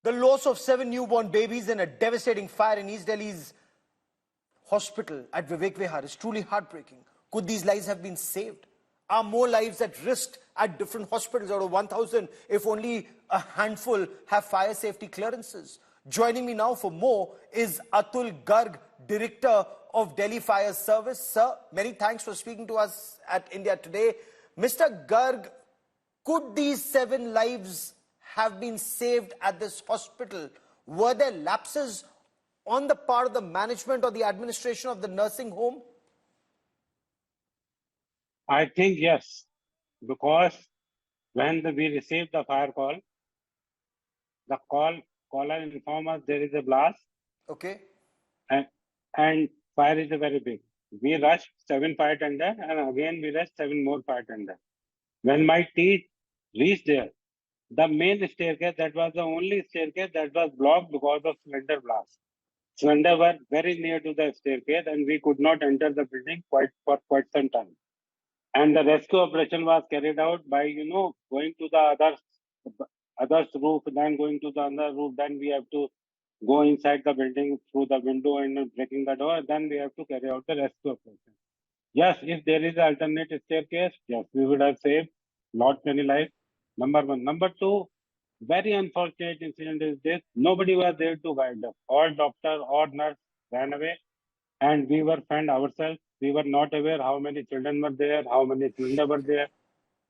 The loss of 7 newborn babies in a devastating fire in East Delhi's hospital at Vivek Vihar is truly heartbreaking. Could these lives have been saved? Are more lives at risk at different hospitals out of 1,000 if only a handful have fire safety clearances? Joining me now for more is Atul Garg, Director of Delhi Fire Service. Sir, many thanks for speaking to us at India Today. Mr. Garg, could these 7 lives have been saved at this hospital? Were there lapses on the part of the management or the administration of the nursing home? I think yes, because when we received the fire call, the caller informed us there is a blast Okay. and fire is very big. We rushed 7 fire tender and again we rushed 7 more fire tender. When my team reached there, the main staircase, that was the only staircase that was blocked because of cylinder blast. Cylinder were very near to the staircase and we could not enter the building for quite some time. And the rescue operation was carried out by, going to the others roof, then going to the other roof, then we have to go inside the building through the window and breaking the door, then we have to carry out the rescue operation. Yes, if there is an alternate staircase, yes, we would have saved lot many lives. Number one. Number two, very unfortunate incident is this. Nobody was there to guide us. All doctor or nurse ran away and we were found ourselves. We were not aware how many children were there, how many children were there.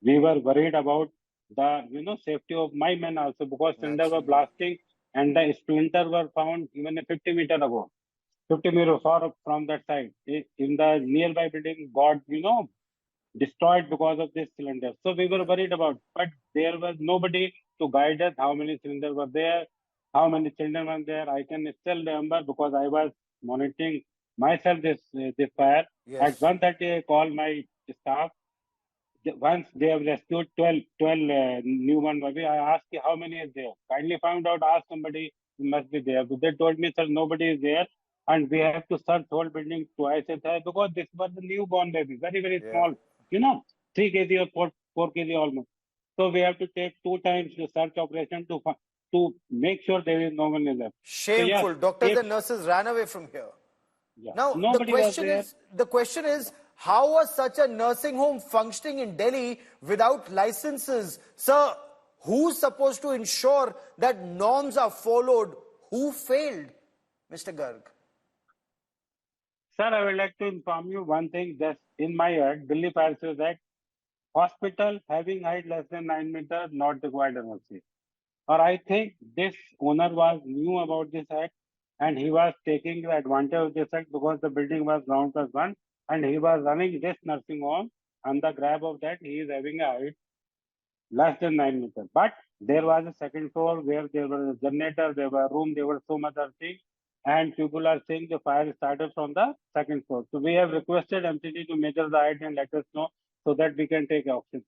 We were worried about the safety of my men also because cylinder were blasting and the splinter were found even a 50 meter ago. 50 meters far from that side. In the nearby building got, destroyed because of this cylinder. So we were worried about, but there was nobody to guide us how many cylinders were there, how many children were there. I can still remember because I was monitoring myself this fire. Yes. At 1:30, I called my staff. Once they have rescued 12 newborn baby, I asked how many is there. Kindly found out, ask somebody who must be there. But they told me, sir, nobody is there. And we have to search whole building twice a day because this was a newborn baby, very, very small, 3 kg or 4 kg almost. So we have to take 2 times the search operation to make sure there is no one left. Shameful. So yes, Doctors and nurses ran away from here. yeah, Now, nobody was there. the question is, how was such a nursing home functioning in Delhi without licenses? Sir, who's supposed to ensure that norms are followed? Who failed? Mr. Garg. Sir, I would like to inform you one thing. Just in my head, Delhi Fire Service Act, hospital having height less than 9 meters not required NOC. Or I think this owner was new about this act and he was taking the advantage of this act because the building was ground plus 1 and he was running this nursing home. On the grab of that, he is having a height less than 9 meters. But there was a second floor where there was a generator, there were room, there were so much other things. And people are saying the fire started from the second floor. So we have requested MTD to measure the height and let us know so that we can take action.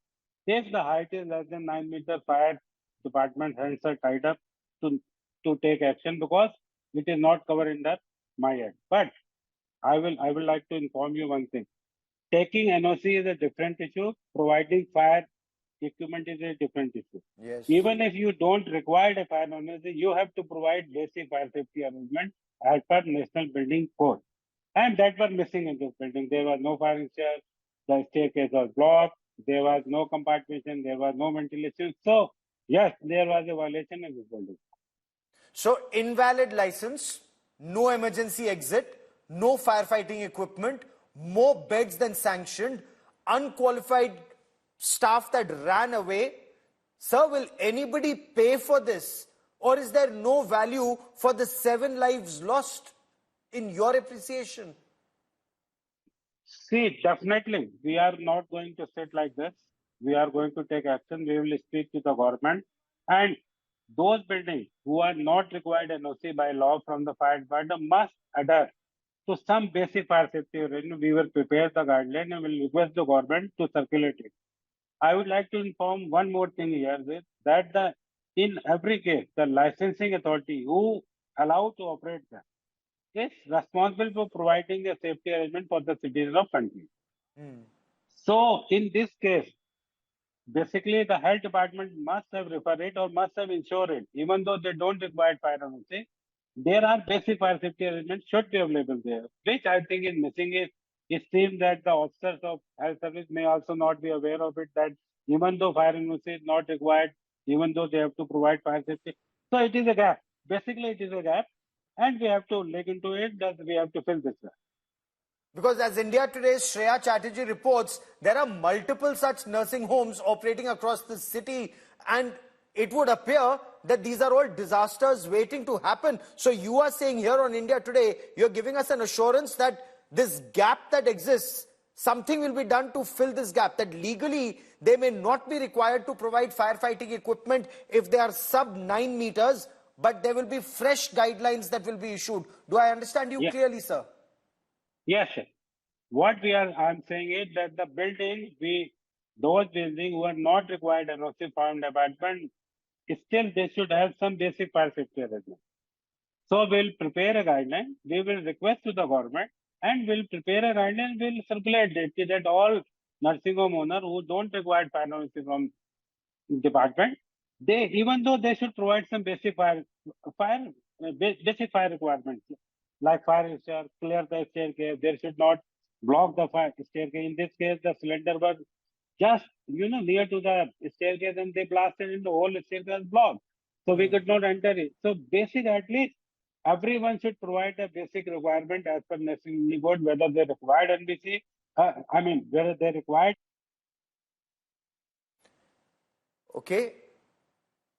If the height is less than 9 meters, fire department hands are tied up to take action because it is not covered in my act. But I would like to inform you one thing. Taking NOC is a different issue. Providing fire equipment is a different issue. Yes. Even if you don't require a fire NOC, you have to provide basic fire safety arrangement as per National Building Code. And that was missing in this building. There was no fire extinguisher, the staircase was blocked, there was no compartmentation, there was no ventilation. So, yes, there was a violation in this building. So, invalid license, no emergency exit, no firefighting equipment, more beds than sanctioned, unqualified staff that ran away. Sir, will anybody pay for this? Or is there no value for the 7 lives lost in your appreciation? See, definitely, we are not going to sit like this. We are going to take action. We will speak to the government. And those buildings who are not required NOC by law from the fire department must adhere to some basic fire safety arrangement. We will prepare the guideline and will request the government to circulate it. I would like to inform one more thing here that in every case, the licensing authority who allow to operate them is responsible for providing the safety arrangement for the citizens of country. So in this case, basically the health department must have referred it or must have insured it, even though they don't require fire emergency. There are basic fire safety arrangements should be available there, which I think is missing. Is it seems that the officers of health service may also not be aware of it, that even though fire emergency is not required, even though they have to provide fire safety. So it is a gap. Basically, it is a gap, and we have to look into it that we have to fill this gap. Because as India Today's Shreya Chatterjee reports, there are multiple such nursing homes operating across the city, and it would appear that these are all disasters waiting to happen. So you are saying here on India Today, you're giving us an assurance that this gap that exists, something will be done to fill this gap, that legally they may not be required to provide firefighting equipment if they are sub 9 meters, but there will be fresh guidelines that will be issued. Do I understand you Yeah. clearly, sir? Yes, sir. What I'm saying is that the building, those buildings who are not required NOC from department, still they should have some basic fire safety arrangement. So we'll prepare a guideline, we will request to the government, and we'll prepare a guideline, we'll circulate it that all nursing home owners who don't require fire NOC from department, they even though they should provide some fire basic fire requirements like fire extinguisher, clear the staircase. They should not block the fire staircase. In this case, the cylinder was just near to the staircase, and they blasted in the whole staircase blocked, so we could not enter it. So basic, at least everyone should provide a basic requirement as per nursing code, whether they required NBC. Whether they required. Okay.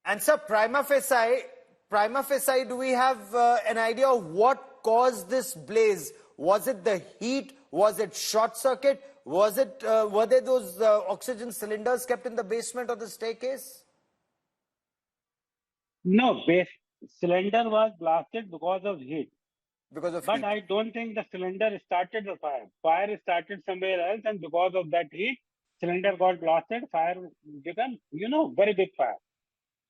And sir, prima facie, do we have an idea of what caused this blaze? Was it the heat? Was it short circuit? Was it, were there those oxygen cylinders kept in the basement or the staircase? No, base cylinder was blasted because of heat. Because of But heat. I don't think the cylinder started the fire. Fire started somewhere else, and because of that heat, cylinder got blasted. Fire became, very big fire.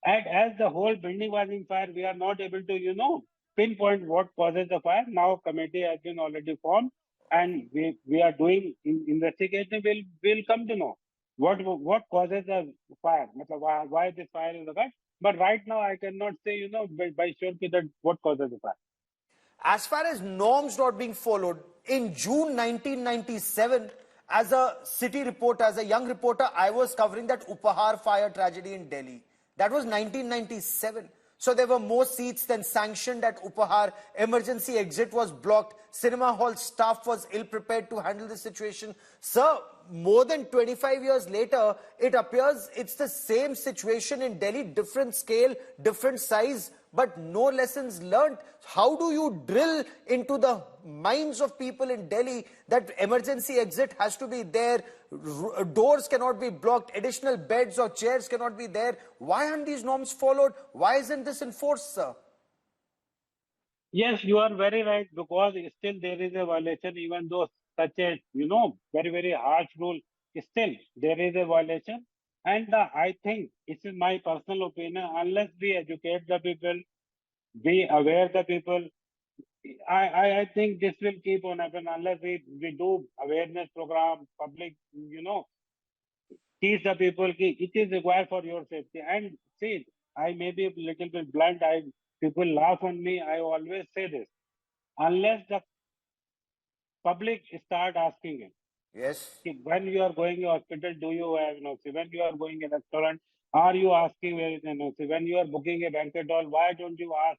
And as the whole building was in fire, we are not able to, pinpoint what causes the fire. Now, committee has been already formed, and we are doing investigation. We'll come to know what causes the fire, why this fire is occurred. But right now, I cannot say, by sure that what causes the fire. As far as norms not being followed, in June 1997, as a city reporter, as a young reporter, I was covering that Upahar fire tragedy in Delhi. That was 1997. So there were more seats than sanctioned at Upahar. Emergency exit was blocked. Cinema hall staff was ill-prepared to handle the situation. Sir, more than 25 years later, it appears it's the same situation in Delhi, different scale, different size, but no lessons learned. How do you drill into the minds of people in Delhi that emergency exit has to be there, doors cannot be blocked, additional beds or chairs cannot be there? Why aren't these norms followed? Why isn't this enforced, sir? Yes, you are very right, because still there is a violation, even though such a, very, very harsh rule, still there is a violation. And I think, this is my personal opinion, unless we educate the people, be aware the people, I think this will keep on happening unless we do awareness program, public, teach the people it is required for your safety. And see, I may be a little bit blunt, people laugh on me, I always say this. Unless the public start asking it, Yes. when you are going to hospital, do you have NOC? When you are going to a restaurant, are you asking where is NOC? When you are booking a banquet hall, why don't you ask?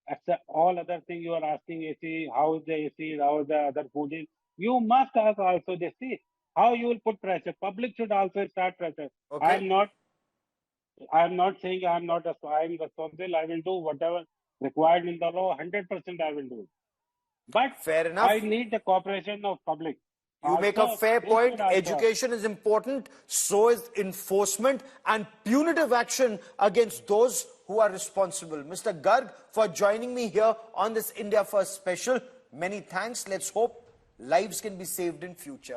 Except all other things you are asking AC, how is the AC, how is the other food is. You must ask also this. See, how you will put pressure. Public should also start pressure. Okay. I'm not saying I'm responsible. I will do whatever required in the law. 100% I will do it. But Fair I enough. need the cooperation of public. You make a Also, fair they should point. also. Education is important. So is enforcement and punitive action against those who are responsible. Mr. Garg, for joining me here on this India First special. Many thanks. Let's hope lives can be saved in future.